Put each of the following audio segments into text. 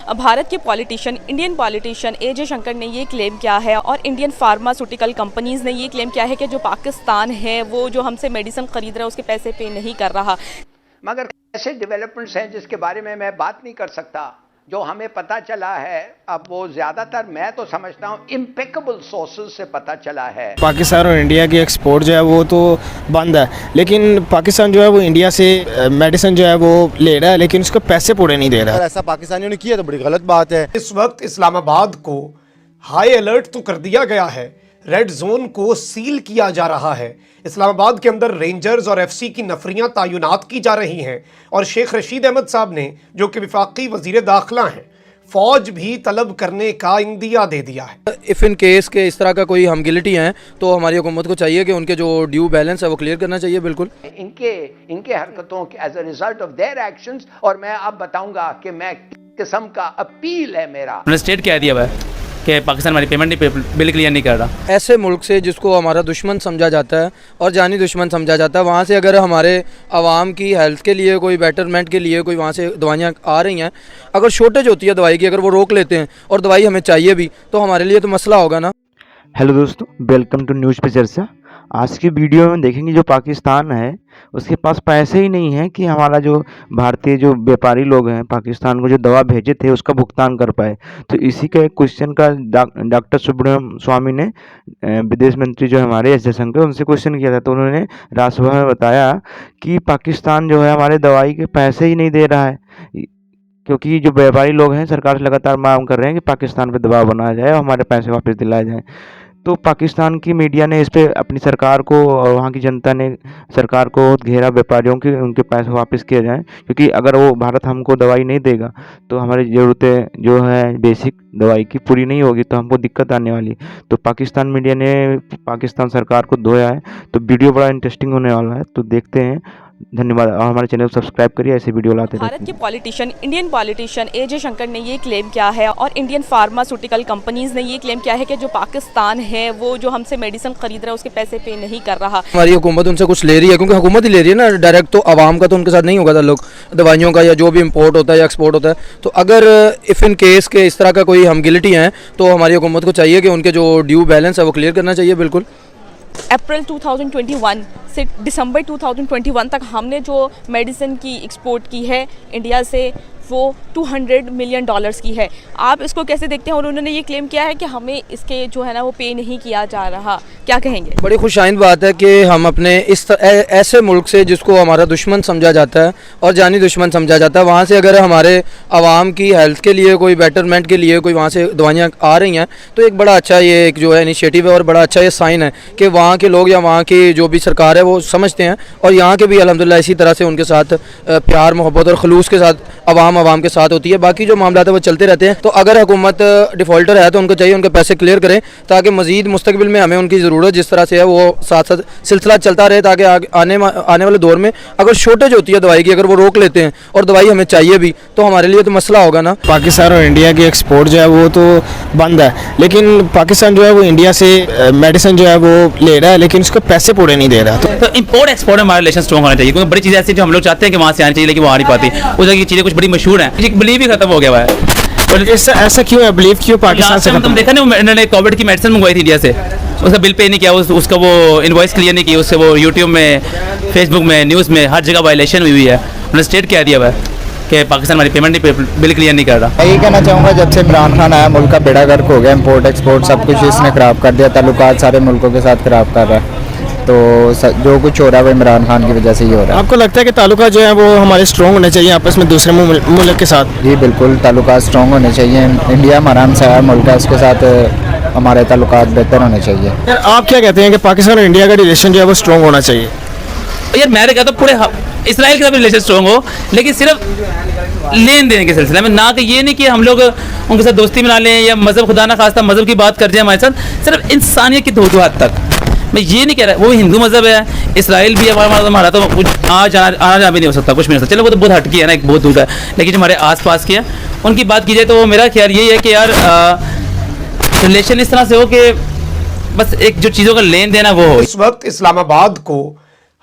भारत के politician, Indian politician AJ. Shankar ने ये क्लेम किया है और इंडियन फार्मास्यूटिकल कंपनीज़ ने ये क्लेम किया है कि जो पाकिस्तान है वो जो हमसे मेडिसिन खरीद रहा है उसके पैसे पे नहीं कर रहा। मगर ऐसे डेवलपमेंट्स हैं जिसके बारे में मैं बात नहीं कर सकता। जो हमें पता चला है, अब वो ज़्यादातर मैं तो समझता हूँ इम्पेकेबल सोर्सेज से पता चला है। पाकिस्तान और इंडिया की एक्सपोर्ट जो है वो तो बंद है, लेकिन पाकिस्तान जो है वो इंडिया से मेडिसिन जो है वो ले रहा है, लेकिन उसको पैसे पूरे नहीं दे रहा। ऐसा पाकिस्तानियों ने किया तो बड़ी गलत बात है। इस वक्त इस्लामाबाद को हाई अलर्ट तो कर दिया गया है, रेड जोन को सील किया जा रहा है। इस्लामाबाद के अंदर रेंजर्स और एफसी की नफरियां तैनात की जा रही हैं और शेख रशीद अहमद साहब ने, जो कि वफाकी वजीर दाखिला हैं, फौज भी तलब करने का इंदिया दे दिया है। इफ़ इन केस के इस तरह का कोई हम गिल्टी हैं तो हमारी हुकूमत को चाहिए कि उनके जो ड्यू बैलेंस है वो क्लियर करना चाहिए। बिल्कुल इनके हरकतों के as a result of their actions, और मैं अब बताऊंगा कि मैं किस्म का अपील है मेरा। स्टेट कह दिया हुआ है कि पाकिस्तान हमारी पेमेंट नहीं, बिल क्लियर नहीं कर रहा। ऐसे मुल्क से जिसको हमारा दुश्मन समझा जाता है और जानी दुश्मन समझा जाता है, वहाँ से अगर हमारे आवाम की हेल्थ के लिए कोई बेटरमेंट के लिए कोई वहाँ से दवाइयाँ आ रही हैं, अगर शॉर्टेज होती है दवाई की, अगर वो रोक लेते हैं और दवाई हमें चाहिए भी, तो हमारे लिए तो मसला होगा ना। हेलो दोस्तों, वेलकम टू न्यूज़ पे चर्चा। आज की वीडियो में देखेंगे जो पाकिस्तान है उसके पास पैसे ही नहीं है कि हमारा जो भारतीय जो व्यापारी लोग हैं पाकिस्तान को जो दवा भेजे थे उसका भुगतान कर पाए। तो इसी का एक क्वेश्चन का डॉक्टर सुब्रमण्यम स्वामी ने विदेश मंत्री जो हमारे एस जयशंकर उनसे क्वेश्चन किया था, तो उन्होंने राज्यसभा में बताया कि पाकिस्तान जो है हमारे दवाई के पैसे ही नहीं दे रहा है, क्योंकि जो व्यापारी लोग हैं सरकार से लगातार मांग कर रहे हैं कि पाकिस्तान पर दबाव बनाया जाए और हमारे पैसे वापस दिलाए जाएँ। तो पाकिस्तान की मीडिया ने इस पर अपनी सरकार को और वहाँ की जनता ने सरकार को घेरा, व्यापारियों के उनके पैसे वापस किए जाएं, क्योंकि अगर वो भारत हमको दवाई नहीं देगा तो हमारी ज़रूरतें जो है बेसिक दवाई की पूरी नहीं होगी, तो हमको दिक्कत आने वाली। तो पाकिस्तान मीडिया ने पाकिस्तान सरकार को धोया है। तो वीडियो बड़ा इंटरेस्टिंग होने वाला है, तो देखते हैं। धन्यवाद और हमारे चैनल को सब्सक्राइब करिए, ऐसे वीडियो लाते रहते हैं। भारत के politician, Indian politician AJ. Shankar ने ये क्लेम किया है और इंडियन फार्मास्यूटिकल कंपनीज़ ने ये क्लेम किया है कि जो पाकिस्तान है वो जो हमसे मेडिसिन खरीद रहा है उसके पैसे पे नहीं कर रहा। हमारी हुकूमत उनसे कुछ ले रही है, क्योंकि हुकूमत ही ले रही है ना डायरेक्ट, तो आवाम का तो उनके साथ नहीं होगा ताल्लुक दवाइयों का या जो भी इम्पोर्ट होता है या एक्सपोर्ट होता है। तो अगर इफ़ इन केस के इस तरह का कोई हम गिल्टी हैं तो हमारी हुकूमत को चाहिए कि उनके जो ड्यू बैलेंस है वो क्लियर करना चाहिए। बिल्कुल अप्रैल 2021 से दिसंबर 2021 तक हमने जो मेडिसिन की एक्सपोर्ट की है इंडिया से वो $200 मिलियन की है। आप इसको कैसे देखते हैं? और उन्होंने ये क्लेम किया है कि हमें इसके जो है ना वो पे नहीं किया जा रहा। क्या कहेंगे? बड़ी खुशाइंद बात है कि हम अपने ऐसे मुल्क से जिसको हमारा दुश्मन समझा जाता है और जानी दुश्मन समझा जाता है, वहाँ से अगर हमारे आवाम की हेल्थ के लिए कोई बेटरमेंट के लिए कोई वहाँ से दवाइयाँ आ रही हैं, तो एक बड़ा अच्छा ये एक जो है इनिशिएटिव है और बड़ा अच्छा ये साइन है कि वहाँ के लोग या वहाँ की जो भी सरकार है वो समझते हैं और यहाँ के भी अल्हम्दुलिल्लाह इसी तरह से उनके साथ प्यार मोहब्बत और खलूस के साथ आवाम के साथ होती है। बाकी जो मामला है वो चलते रहते हैं। तो अगर हुकूमत डिफ़ॉल्टर है तो उनको चाहिए उनके पैसे क्लियर करें, ताकि मज़ीद मुस्तकबिल में हमें उनकी ज़रूरत जिस तरह से है वो साथ साथ सिलसिला चलता रहे, ताकि आने वाले दौर में अगर शॉर्टेज होती है दवाई की, अगर वो रोक लेते हैं और दवाई हमें चाहिए भी, तो हमारे लिए तो मसला होगा ना। पाकिस्तान और इंडिया की एक्सपोर्ट जो है वो तो बंद है, लेकिन पाकिस्तान जो है वो इंडिया से मेडिसिन जो है वो ले रहा है, लेकिन उसको पैसे पूरे नहीं दे रहा। तो इम्पोर्ट एक्सपोर्ट में हमारा रिलेशन स्ट्रॉन्ग होना चाहिए, क्योंकि बड़ी चीज़ें ऐसी जो हम लोग चाहते हैं कि वहाँ से आनी चाहिए लेकिन वो आ नहीं पाती। उस तरह की चीज़ें कुछ बड़ी मशहूर हैं, बिलीव ही खत्म हो गया हुआ है। ऐसा क्यों है? बिलीव क्यों पाकिस्तान से? तुम देखा ना, उन्होंने कोविड की मेडिसिन मंगवाई थी इंडिया से, उसका बिल पे नहीं किया, उसका वो इनवॉइस क्लियर नहीं किया, उससे वो यूट्यूब में, फेसबुक में, न्यूज़ में हर जगह वायलेशन हुई है। उन्होंने स्टेट कह दिया हुआ है कि पाकिस्तान हमारी पेमेंट नहीं, बिल क्लियर नहीं कर रहा। मैं यही कहना चाहूँगा, जब से इमरान खान आया मुल्क का बेड़ा गर्क हो गया, इम्पोर्ट एक्सपोर्ट सब कुछ इसने ख़राब कर दिया, ताल्लुकात सारे मुल्कों के साथ ख़राब कर रहा है। तो जो कुछ हो रहा है वो इमरान खान की वजह से ही हो रहा है। आपको लगता है कि ताल्लुका जो है वो हमारे स्ट्रॉन्ग होने चाहिए आपस में दूसरे मुल्क के साथ? जी बिल्कुल, ताल्लुकात स्ट्रॉन्ग होने चाहिए। इंडिया हमारा हमसाया मुल्क है, उसके साथ हमारे ताल्लुकात बेहतर होने चाहिए। यार आप क्या कहते हैं कि पाकिस्तान और इंडिया का रिलेशन जो है वो स्ट्रॉन्ग होना चाहिए? यार मैं कहता हूँ पूरे इसराइल के साथ रिलेशन स्ट्रॉन्ग हो, लेकिन सिर्फ लेन देन के सिलसिले में, ना कि ये नहीं कि हम लोग उनके साथ दोस्ती बना लें या मज़हब, खुदा ना खास्ता मज़हब की बात कर जाए हमारे साथ, सिर्फ इंसानियत की दो हद तक। मैं ये नहीं कह रहा वो हिंदू मज़हब है, इसराइल भी हमारा तो कुछ आना जाना भी नहीं हो सकता, कुछ भी नहीं हो सकता। चलो वो तो बहुत हटकी है ना, एक बहुत दूर है, लेकिन जो हमारे आस-पास की है उनकी बात की जाए तो मेरा ख्याल यही है कि यार रिलेशन इस तरह से हो कि बस एक जो चीज़ों का लेन देना वो हो। इस वक्त इस्लामाबाद को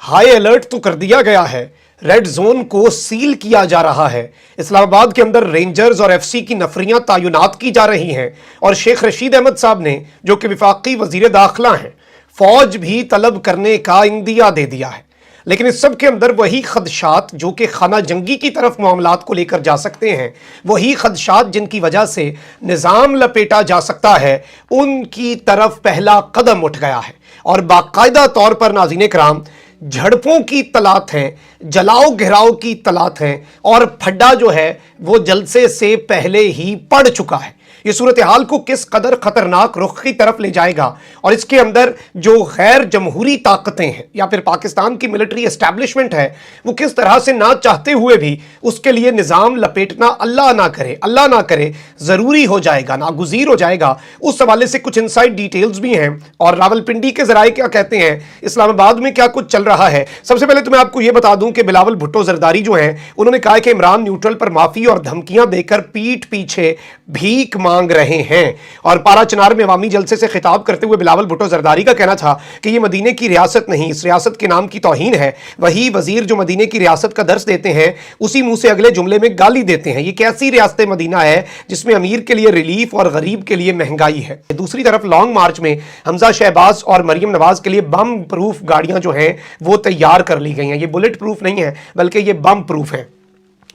हाई अलर्ट तो कर दिया गया है, रेड जोन को सील किया जा रहा है। इस्लामाबाद के अंदर रेंजर्स और एफसी की नफरियां तैनात की जा रही हैं और शेख रशीद अहमद साहब ने, जो कि वफाकी वजीर दाखिला हैं, फौज भी तलब करने का इंदिया दे दिया है। लेकिन इस सब के अंदर वही खदशात जो कि खाना जंगी की तरफ मामलात को लेकर जा सकते हैं, वही खदशात जिनकी वजह से निज़ाम लपेटा जा सकता है, उनकी तरफ पहला कदम उठ गया है। और बाकायदा तौर पर नाज़रीन कराम, झड़पों की तलात हैं, जलाओ घिराव की तलात हैं और फड्डा जो है वो जलसे से पहले ही पड़ चुका है। ये सूरत हाल को किस कदर खतरनाक रुख की तरफ ले जाएगा और इसके अंदर जो गैर जमहूरी ताकतें हैं या फिर पाकिस्तान की मिलिट्री एस्टैब्लिशमेंट है, वो किस तरह से ना चाहते हुए भी उसके लिए निज़ाम लपेटना अल्लाह ना करे ज़रूरी हो जाएगा, नागुज़ीर हो जाएगा। उस हवाले से कुछ इनसाइड डिटेल्स भी हैं और रावलपिंडी के ज़राए क्या कहते हैं, इस्लामाबाद में क्या कुछ चल रहा है। सबसे पहले तो मैं आपको यह बता दूं कि बिलावल भुट्टो जरदारी जो हैं, उन्होंने कहा कि इमरान न्यूट्रल पर माफ़ी और धमकियां देकर पीठ पीछे भीख मांग रहे हैं। और पारा चनार में अवामी जलसे से खिताब करते हुए बिलावल भुट्टो जरदारी का कहना था कि यह मदीने की रियासत नहीं, इस रियासत के नाम की तौहीन है। वही वजीर जो मदीने की रियासत का दर्स देते हैं, उसी मुंह से अगले जुमले में गाली देते हैं। ये कैसी रियासत मदीना है जिसमें अमीर के लिए रिलीफ और गरीब के लिए महंगाई है। दूसरी तरफ लॉन्ग मार्च में हमजा शहबाज और मरियम नवाज के लिए बम प्रूफ गाड़ियां जो हैं वो तैयार कर ली गई हैं। ये बुलेट प्रूफ नहीं है बल्कि ये बम प्रूफ है।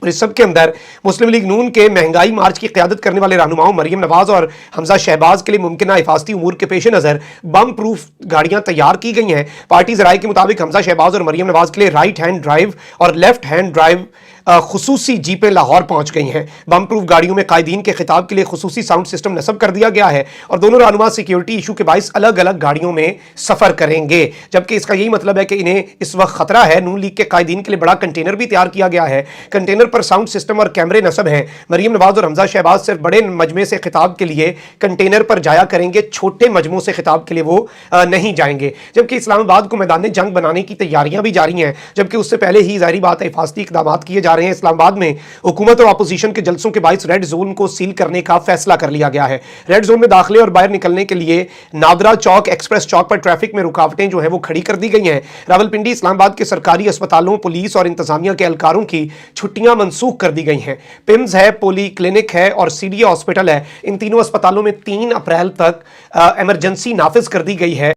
और इस सब के अंदर मुस्लिम लीग नून के महंगाई मार्च की क़यादत करने वाले रहनुमाओं मरियम नवाज और हमजा शहबाज के लिए मुमकिन हिफाजती उमूर के पेश नज़र बम प्रूफ गाड़ियां तैयार की गई हैं। पार्टी ज़राए के मुताबिक हमजा शहबाज और मरियम नवाज के लिए राइट हैंड ड्राइव और लेफ्ट हैंड ड्राइव खुसूसी जीपें लाहौर पहुंच गई हैं। बम प्रूफ गाड़ियों में कायदीन के खिताब के लिए खुसूसी साउंड सिस्टम नस्ब कर दिया गया है और दोनों रहनुमा सिक्योरिटी इशू के बाइस अलग अलग गाड़ियों में सफ़र करेंगे, जबकि इसका यही मतलब है कि इन्हें इस वक्त खतरा है। नून लीग के कायदीन के लिए बड़ा कंटेनर भी तैयार किया गया है। कंटेनर पर साउंड सिस्टम और कैमरे नस्ब हैं। मरियम नवाज और हमजा शहबाज सिर्फ बड़े मजमे से खिताब के लिए कंटेनर पर जाया करेंगे, छोटे मजमों से खिताब के लिए वो नहीं जाएंगे। जबकि इस्लामाबाद को मैदान जंग बनाने की तैयारियां भी जारी हैं, जबकि उससे पहले ही जाहिर बात है हिफाजती इकदाम किए जा रहे हैं। इस्लामाबाद में हुकूमत और अपोजिशन के जलसों के बाइस रेड जोन को सील करने का फैसला कर लिया गया है। रेड जोन में दाखिले और बाहर निकलने के लिए नादरा चौक, एक्सप्रेस चौक पर ट्रैफिक में रुकावटें जो है वो खड़ी कर दी गई हैं। रावलपिंडी इस्लामाबाद के सरकारी अस्पतालों, पुलिस और इंतजामिया के एहलकारों की छुट्टियां मनसूख कर दी गई हैं। पिम्स है, पोली क्लिनिक है और सीडीए हॉस्पिटल है। इन तीनों अस्पतालों में 3 अप्रैल तक इमरजेंसी नाफिज कर दी गई है।